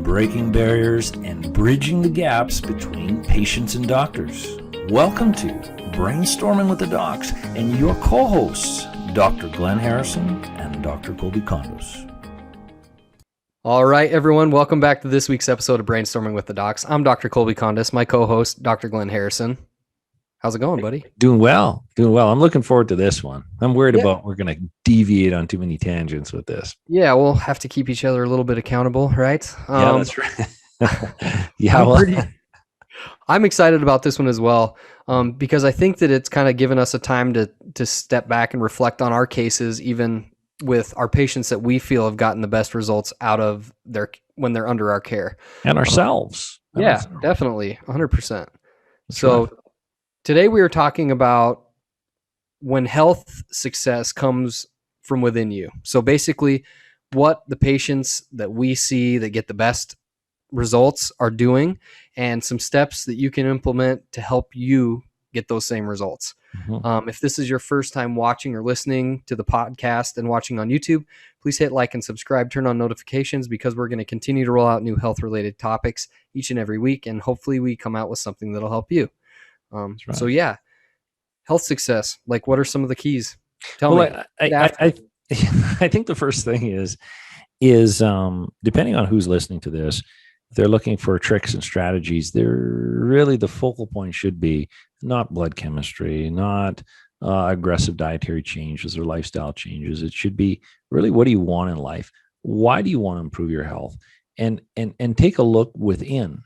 breaking barriers and bridging the gaps between patients and doctors. Welcome to Brainstorming with the Docs and your co-hosts, Dr. Glenn Harrison and Dr. Kolby Condos. All right, everyone, welcome back to this week's episode of Brainstorming with the Docs. I'm Dr. Kolby Condos, my co-host, Dr. Glenn Harrison. How's it going, buddy? Doing well. I'm looking forward to this one. I'm worried about we're going to deviate on too many tangents with this. Yeah, we'll have to keep each other a little bit accountable, right? Yeah, that's right. I'm excited about this one as well because I think that it's kind of given us a time to step back and reflect on our cases, even with our patients that we feel have gotten the best results out of when they're under our care. And ourselves. Definitely, 100%. So today we are talking about when health success comes from within you. So basically what the patients that we see that get the best results are doing and some steps that you can implement to help you get those same results. Mm-hmm. If this is your first time watching or listening to the podcast and watching on YouTube, please hit like and subscribe, turn on notifications because we're going to continue to roll out new health related topics each and every week. And hopefully we come out with something that'll help you. So yeah, health success. Like, what are some of the keys? Tell me. I think the first thing is depending on who's listening to this, if they're looking for tricks and strategies, the focal point should be not blood chemistry, not aggressive dietary changes or lifestyle changes. It should be really, what do you want in life? Why do you want to improve your health? And take a look within.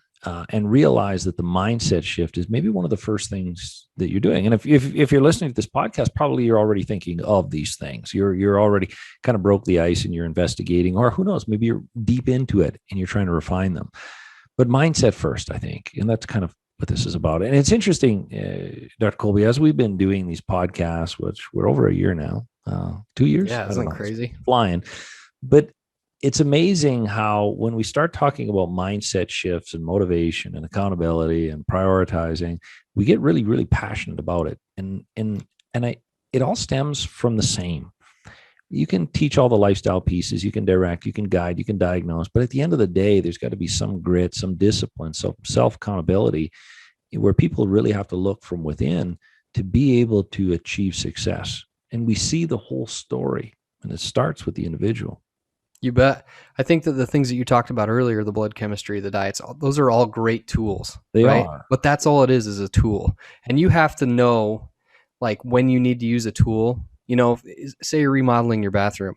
And realize that the mindset shift is maybe one of the first things that you're doing. And if you're listening to this podcast, probably you're already thinking of these things. You're already kind of broke the ice and you're investigating, or who knows, maybe you're deep into it and you're trying to refine them. But mindset first, I think, and that's kind of what this is about. And it's interesting, Dr. Kolby, as we've been doing these podcasts, which we're over a year now, 2 years. Yeah, isn't that crazy? Flying. But it's amazing how when we start talking about mindset shifts and motivation and accountability and prioritizing, we get really, really passionate about it. It all stems from the same. You can teach all the lifestyle pieces, you can direct, you can guide, you can diagnose, but at the end of the day, there's got to be some grit, some discipline, some self-accountability where people really have to look from within to be able to achieve success. And we see the whole story, and it starts with the individual. You bet. I think that the things that you talked about earlier, the blood chemistry, the diets, those are all great tools. They right? are. But that's all it is a tool. And you have to know, like, when you need to use a tool. You know, say you're remodeling your bathroom.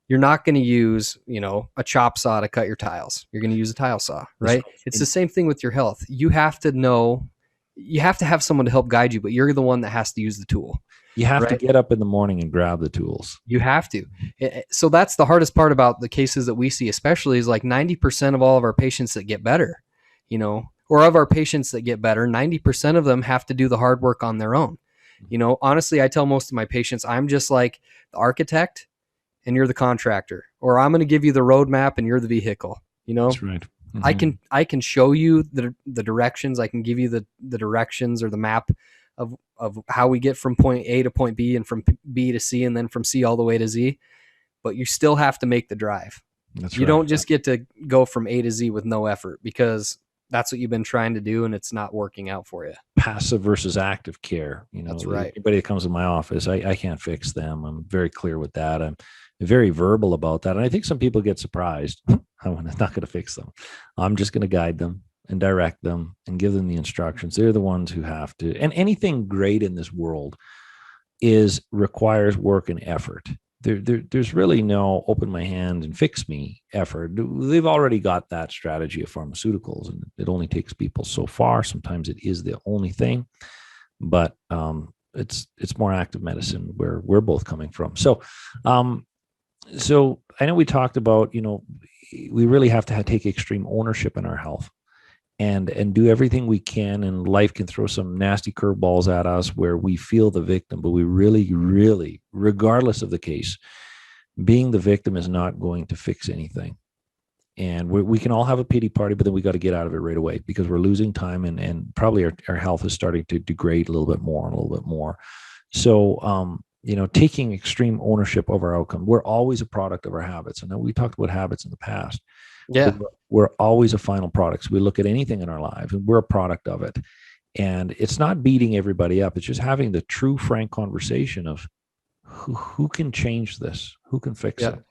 You're not going to use, a chop saw to cut your tiles. You're going to use a tile saw, right? It's the same thing with your health. You have to know, you have to have someone to help guide you, but you're the one that has to use the tool. You have to get up in the morning and grab the tools. You have to. So that's the hardest part about the cases that we see, especially is like 90% of all of our patients that get better, or of our patients that get better, 90% of them have to do the hard work on their own. Honestly, I tell most of my patients, I'm just like the architect and you're the contractor, or I'm going to give you the roadmap and you're the vehicle, That's right. Mm-hmm. I can show you the directions. I can give you the directions or the map of how we get from point A to point B and from B to C and then from C all the way to Z, but you still have to make the drive. You don't just get to go from A to Z with no effort because that's what you've been trying to do and it's not working out for you. Passive versus active care. That's right. Anybody that comes to my office, I can't fix them. I'm very clear with that. I'm very verbal about that. And I think some people get surprised. I'm not going to fix them. I'm just going to guide them and direct them and give them the instructions. They're the ones who have to. And anything great in this world requires work and effort. There's really no open my hand and fix me effort. They've already got that strategy of pharmaceuticals, and it only takes people so far. Sometimes it is the only thing, but it's more active medicine where we're both coming from. So I know we talked about, we really have to take extreme ownership in our health. And do everything we can, and life can throw some nasty curveballs at us where we feel the victim, but we really, really, regardless of the case, being the victim is not going to fix anything. And we can all have a pity party, but then we got to get out of it right away because we're losing time and probably our health is starting to degrade a little bit more. So, taking extreme ownership of our outcome. We're always a product of our habits. And we talked about habits in the past. Yeah. We're always a final product. So we look at anything in our lives and we're a product of it. And it's not beating everybody up. It's just having the true, frank conversation of who can change this? Who can fix Yeah. it?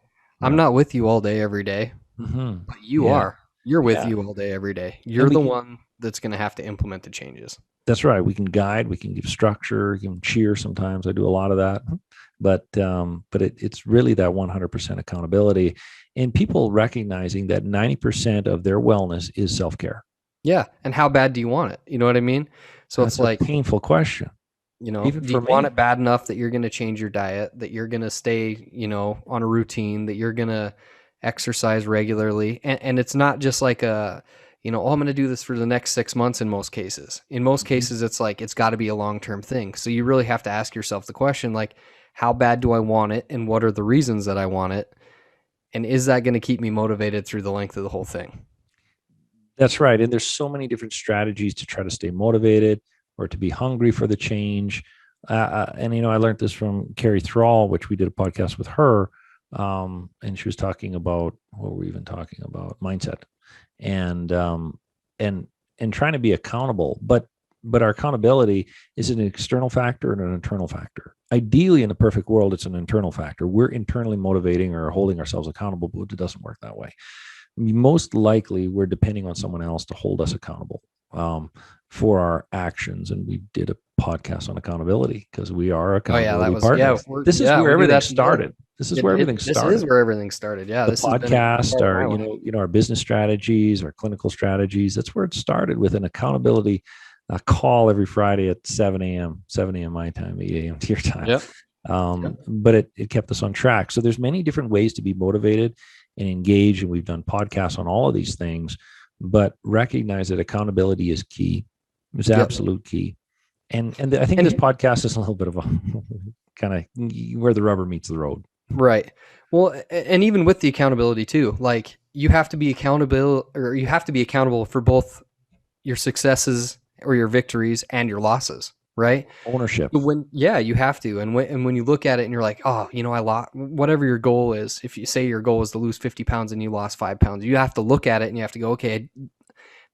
I'm Yeah. not with you all day, every day, Mm-hmm. but you Yeah. are. You're with Yeah. you all day, every day. And You're we the can, one that's going to have to implement the changes. that's right. We can guide, we can give structure, give them cheer sometimes. I do a lot of that. But it's really that 100% accountability and people recognizing that 90% of their wellness is self-care. Yeah. And how bad do you want it? You know what I mean? So it's That's a like, painful question, even do you for want me. it bad enough that you're going to change your diet, that you're going to stay, on a routine, that you're going to exercise regularly? And it's not just like oh, I'm going to do this for the next 6 months in most cases. In most Mhm. cases, it's like, it's got to be a long-term thing. So you really have to ask yourself the question, like, how bad do I want it? And what are the reasons that I want it? And is that going to keep me motivated through the length of the whole thing? That's right. And there's so many different strategies to try to stay motivated or to be hungry for the change. And I learned this from Carrie Thrall, which we did a podcast with her. And she was talking about what were we even talking about? Mindset and and and trying to be accountable. But our accountability is an external factor and an internal factor. Ideally, in the perfect world, it's an internal factor. We're internally motivating or holding ourselves accountable, but it doesn't work that way. Most likely we're depending on someone else to hold us accountable for our actions. And we did a podcast on accountability because we are Oh yeah, that accountability was yeah. partners. This is where We do everything that together. started. This is where everything This is started. where everything started. Yeah, The this has been a big podcast, part of our my life. our business strategies, our clinical strategies. That's where it started with an accountability call every Friday at 7 a.m. my time, 8 a.m. to your time. Yep. But it kept us on track. So there's many different ways to be motivated and engage. And we've done podcasts on all of these things, but recognize that accountability is key. It's absolute key. And I think this podcast is a little bit of a kind of where the rubber meets the road. Right. Well, and even with the accountability too, like you have to be accountable for both your successes or your victories and your losses, right? Ownership. You have to. And when you look at it and you're like, oh, I lost, whatever your goal is. If you say your goal is to lose 50 pounds and you lost 5 pounds, you have to look at it and you have to go, okay,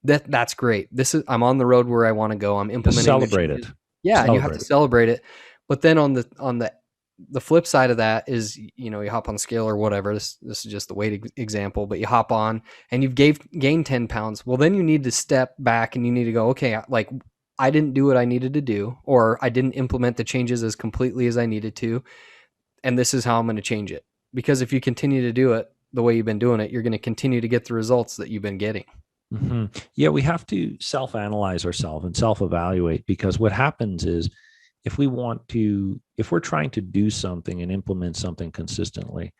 that's great. I'm on the road where I want to go. I'm implementing. Celebrate it. Yeah, and you have to celebrate it. But then on the flip side of that is, you hop on the scale or whatever. This is just the weight example, but you hop on and you've gained 10 pounds. Well, then you need to step back and you need to go, okay, like I didn't do what I needed to do, or I didn't implement the changes as completely as I needed to. And this is how I'm going to change it. Because if you continue to do it the way you've been doing it, you're going to continue to get the results that you've been getting. Mm-hmm. Yeah, we have to self-analyze ourselves and self-evaluate, because what happens is if we're trying to do something and implement something consistently,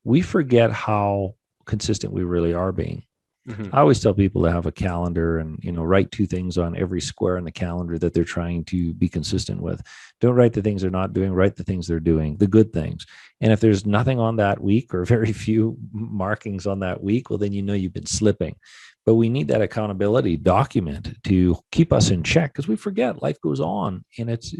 we forget how consistent we really are being. Mm-hmm. I always tell people to have a calendar and, write 2 things on every square in the calendar that they're trying to be consistent with. Don't write the things they're not doing, write the things they're doing, the good things. And if there's nothing on that week or very few markings on that week, well, then you've been slipping. But we need that accountability document to keep us in check, because we forget life goes on, and it's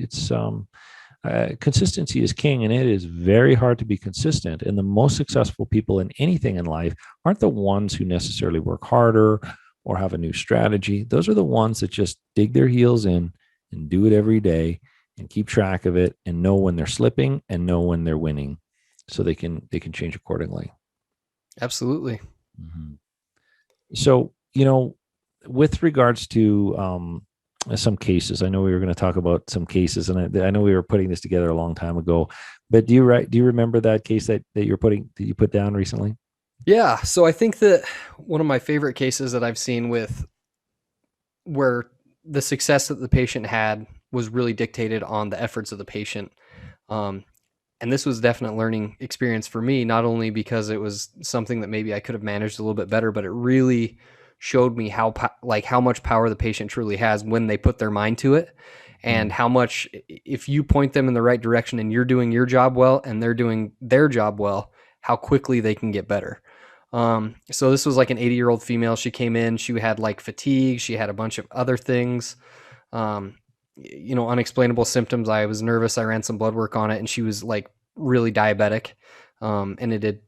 consistency is king, and it is very hard to be consistent. And the most successful people in anything in life aren't the ones who necessarily work harder or have a new strategy. Those are the ones that just dig their heels in and do it every day and keep track of it and know when they're slipping and know when they're winning, so they can change accordingly. Absolutely. Mm-hmm. So, with regards to some cases, I know we were going to talk about some cases, and I know we were putting this together a long time ago, but do you remember that case that you put down recently? Yeah. So I think that one of my favorite cases that I've seen where the success that the patient had was really dictated on the efforts of the patient. And this was definite learning experience for me, not only because it was something that maybe I could have managed a little bit better, but it really showed me how much power the patient truly has when they put their mind to it, and how much, if you point them in the right direction and you're doing your job well and they're doing their job well, how quickly they can get better. So this was like an 80-year-old female. She came in, she had like fatigue. She had a bunch of other things, unexplainable symptoms. I was nervous. I ran some blood work on it, and she was like really diabetic. And it had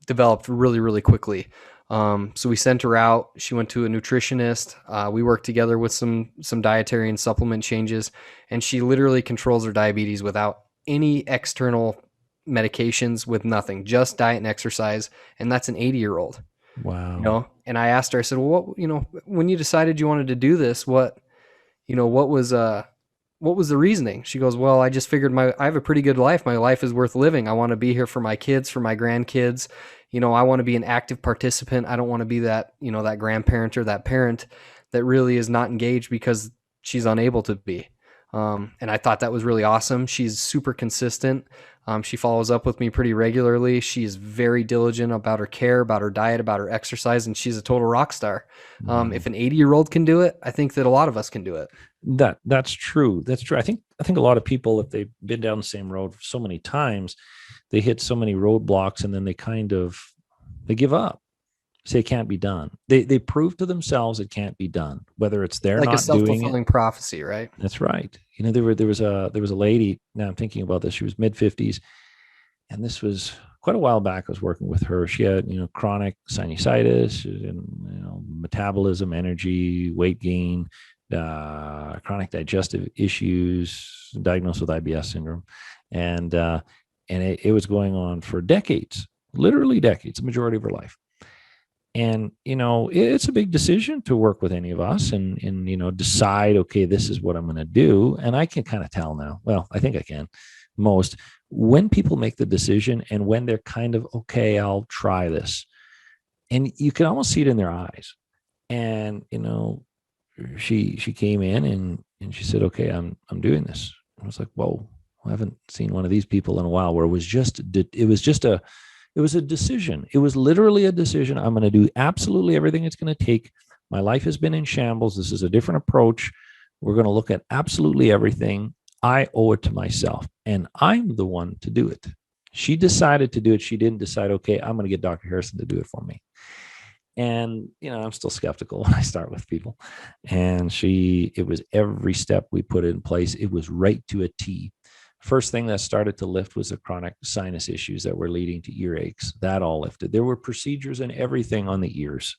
developed really, really quickly. So we sent her out. She went to a nutritionist. We worked together with some dietary and supplement changes, and she literally controls her diabetes without any external medications, with nothing, just diet and exercise. And that's an 80-year-old. Wow. And I asked her, I said, well, when you decided you wanted to do this, what was the reasoning? She goes, well, I just figured I have a pretty good life. My life is worth living. I want to be here for my kids, for my grandkids. I want to be an active participant. I don't want to be that, that grandparent or that parent that really is not engaged because she's unable to be. And I thought that was really awesome. She's super consistent. She follows up with me pretty regularly. She's very diligent about her care, about her diet, about her exercise, and she's a total rock star. If an 80-year-old can do it, I think that a lot of us can do it. That's true. That's true. I think a lot of people, if they've been down the same road so many times, they hit so many roadblocks, and then they give up. Say it can't be done. They prove to themselves it can't be done, whether it's they're like not a self-fulfilling doing it. prophecy, right? That's right. There was a lady. Now I'm thinking about this. She was mid-50s, and this was quite a while back. I was working with her. She had chronic sinusitis, and metabolism, energy, weight gain, chronic digestive issues, diagnosed with IBS syndrome, and it was going on for decades, literally decades, the majority of her life. And it's a big decision to work with any of us and decide, okay, this is what I'm going to do. And I can kind of tell now. Well, I think I can most, when people make the decision and when they're kind of, okay, I'll try this, and you can almost see it in their eyes. And she came in and she said, okay, I'm doing this. I was like, whoa, I haven't seen one of these people in a while, where it was a decision. It was literally a decision. I'm going to do absolutely everything it's going to take. My life has been in shambles. This is a different approach. We're going to look at absolutely everything. I owe it to myself, and I'm the one to do it. She decided to do it. She didn't decide, okay, I'm going to get Dr. Harrison to do it for me. And, I'm still skeptical when I start with people. And it was every step we put in place. It was right to a T. First thing that started to lift was the chronic sinus issues that were leading to earaches. That all lifted. There were procedures and everything on the ears,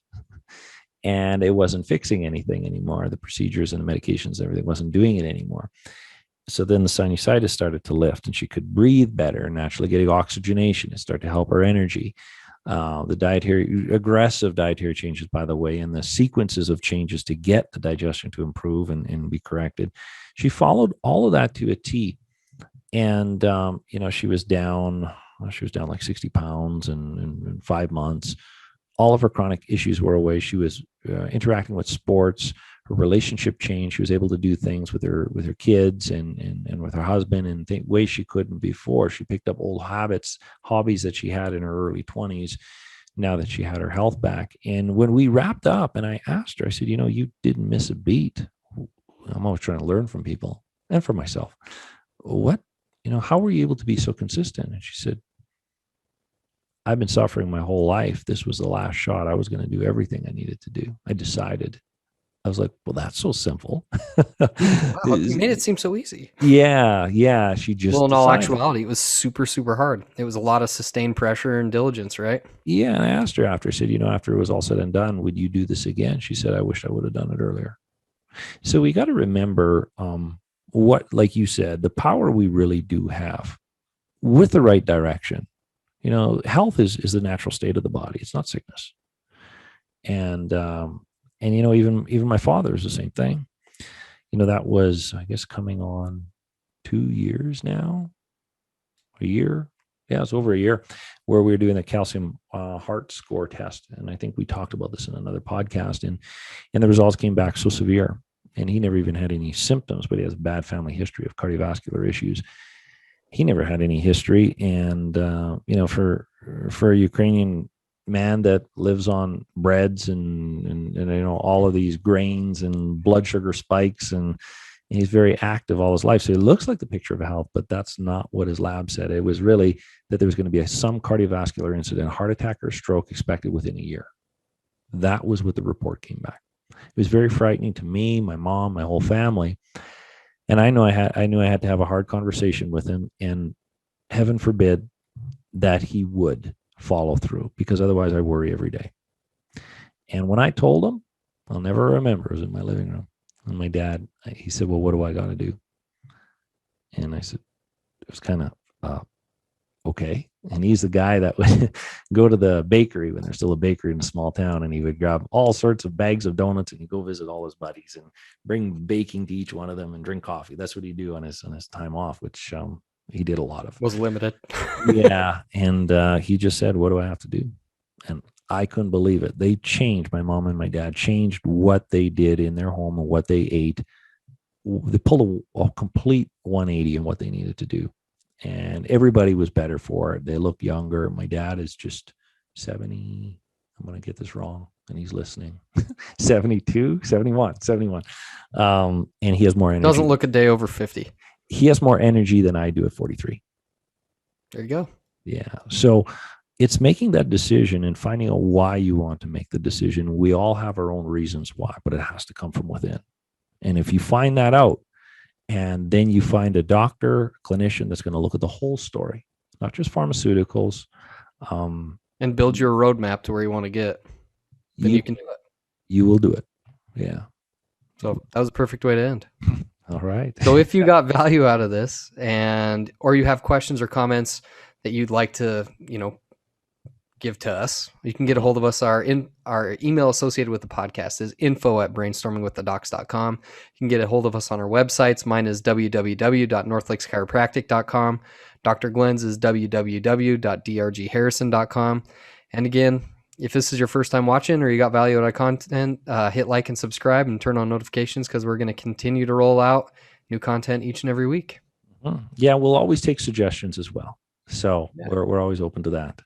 and it wasn't fixing anything anymore. The procedures and the medications, everything wasn't doing it anymore. So then the sinusitis started to lift, and she could breathe better, naturally getting oxygenation. It started to help her energy. The aggressive dietary changes, by the way, and the sequences of changes to get the digestion to improve and be corrected. She followed all of that to a T. And, she was down like 60 pounds in 5 months. All of her chronic issues were away. She was interacting with sports. Her relationship changed. She was able to do things with her kids and with her husband in ways she couldn't before. She picked up old hobbies that she had in her early 20s, now that she had her health back. And when we wrapped up, and I asked her, I said, you didn't miss a beat. I'm always trying to learn from people and from myself. How were you able to be so consistent? And she said, I've been suffering my whole life. This was the last shot. I was going to do everything I needed to do. I decided. I was like, well, that's so simple. Wow, you made it seem so easy. Yeah. She just in all decided. actuality, it was super, super hard. It was a lot of sustained pressure and diligence, right? Yeah. And I asked her after, I said, after it was all said and done, would you do this again? She said, I wish I would have done it earlier. So we got to remember what, like you said, the power we really do have with the right direction. Health is the natural state of the body. It's not sickness. And even my father is the same thing. That was, I guess, coming on 2 years now, a year. Yeah, it's over a year, where we were doing the calcium heart score test. And I think we talked about this in another podcast, and the results came back so severe. And he never even had any symptoms, but he has a bad family history of cardiovascular issues. He never had any history. And, for a Ukrainian man that lives on breads and all of these grains and blood sugar spikes, and he's very active all his life. So it looks like the picture of health, but that's not what his lab said. It was really that there was going to be some cardiovascular incident, heart attack or stroke expected within a year. That was what the report came back. It was very frightening to me, my mom, my whole family. And I knew I had to have a hard conversation with him, and heaven forbid that he would follow through, because otherwise I worry every day. And when I told him, I'll never remember, it was in my living room. And my dad, he said, well, what do I got to do? And I said, it was kind of, okay. And he's the guy that would go to the bakery when there's still a bakery in a small town, and he would grab all sorts of bags of donuts and he'd go visit all his buddies and bring baking to each one of them and drink coffee. That's what he'd do on his time off, which he did a lot of. Was limited. Yeah. And he just said, what do I have to do? And I couldn't believe it. They changed, my mom and my dad changed what they did in their home and what they ate. They pulled a complete 180 in what they needed to do. And everybody was better for it. They look younger. My dad is just 70. I'm going to get this wrong, and he's listening. 71. And he has more energy. Doesn't look a day over 50. He has more energy than I do at 43. There you go. Yeah. So it's making that decision and finding out why you want to make the decision. We all have our own reasons why, but it has to come from within. And if you find that out, and then you find a doctor, clinician that's going to look at the whole story, not just pharmaceuticals. And build your roadmap to where you want to get. Then you can do it. You will do it. Yeah. So that was a perfect way to end. All right. So if you got value out of this, or you have questions or comments that you'd like to, give to us, you can get a hold of us. Our email associated with the podcast is info@brainstormingwiththedocs.com. You can get a hold of us on our websites. Mine is www.northlakeschiropractic.com. Dr. Glenn's is www.drgharrison.com. And again, if this is your first time watching or you got value out of content, hit like and subscribe and turn on notifications, because we're going to continue to roll out new content each and every week. Yeah, we'll always take suggestions as well. So we're always open to that.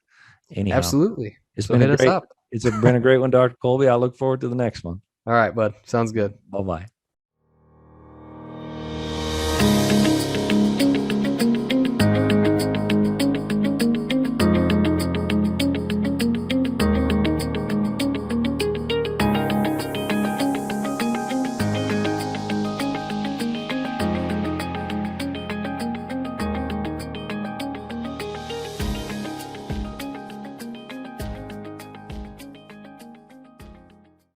Anyhow, absolutely. It's been a great one, Dr. Kolby. I look forward to the next one. All right, bud. Sounds good. Bye-bye.